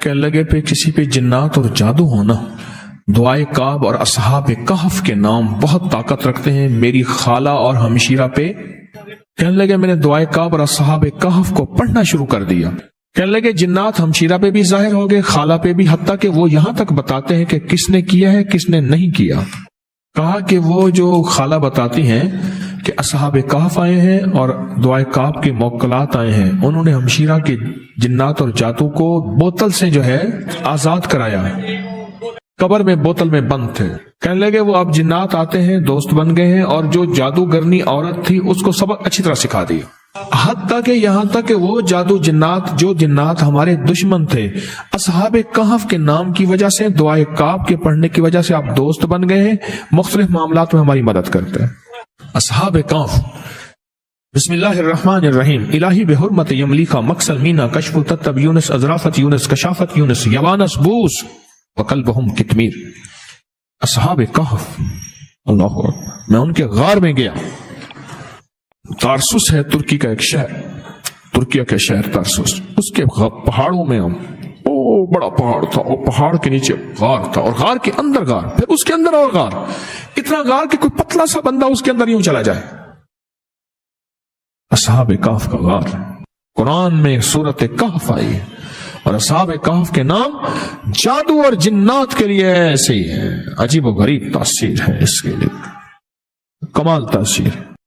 کہنے لگے پہ کسی پہ جنات اور جادو ہونا دعائے کعب اور اصحاب کہف کے نام بہت طاقت رکھتے ہیں میری خالہ اور ہمشیرہ پہ. کہنے لگے میں نے دعائے کعب اور اصحاب کہف کو پڑھنا شروع کر دیا. کہنے لگے جنات ہمشیرہ پہ بھی ظاہر ہو گئے، خالہ پہ بھی، حتیٰ کہ وہ یہاں تک بتاتے ہیں کہ کس نے کیا ہے کس نے نہیں کیا. کہا کہ وہ جو خالہ بتاتی ہیں کہ اصحاب کہف آئے ہیں اور دعائے کعب کے موکلات آئے ہیں، انہوں نے ہمشیرہ کے جنات اور جادو کو بوتل سے جو ہے آزاد کرایا، قبر میں بوتل میں بند تھے. کہنے لگے وہ اب جنات آتے ہیں، دوست بن گئے ہیں، اور جو جادوگرنی عورت تھی اس کو سبق اچھی طرح سکھا دیا. حتیٰ کہ یہاں تک کہ وہ جو جنات ہمارے دشمن تھے، اصحاب کہف کے نام کی وجہ سے، دعائے کعب کے پڑھنے کی وجہ سے آپ دوست بن گئے ہیں، مختلف معاملات میں ہماری مدد کرتے ہیں. اصحاب کہف. بسم اللہ الرحمن الرحیم. الہی بحرمت یملیکا مکسل مینا کشف تتب یونس ازرافت یونس کشافت یونس یوانس بوس وقلبہم کتمیر. اصحاب کہف، اللہ اکبر. میں ان کے غار میں گیا. تارسوس ہے ترکی کا ایک شہر، ترکیہ کے شہر تارسوس. اس کے پہاڑوں میں ہم، بڑا پہاڑ تھا، اور پہاڑ کے نیچے غار تھا، اور غار کے اندر غار، پھر اس کے اندر اور غار، اتنا غار کہ کوئی پتلا سا بندہ اس کے اندر یوں چلا جائے. اصحاب کہف کا غار. قرآن میں سورت کہف آئی ہے، اور اصحاب کہف کے نام جادو اور جنات کے لیے ایسے ہی ہے. عجیب و غریب تاثیر ہے اس کے لیے، کمال تاثیر.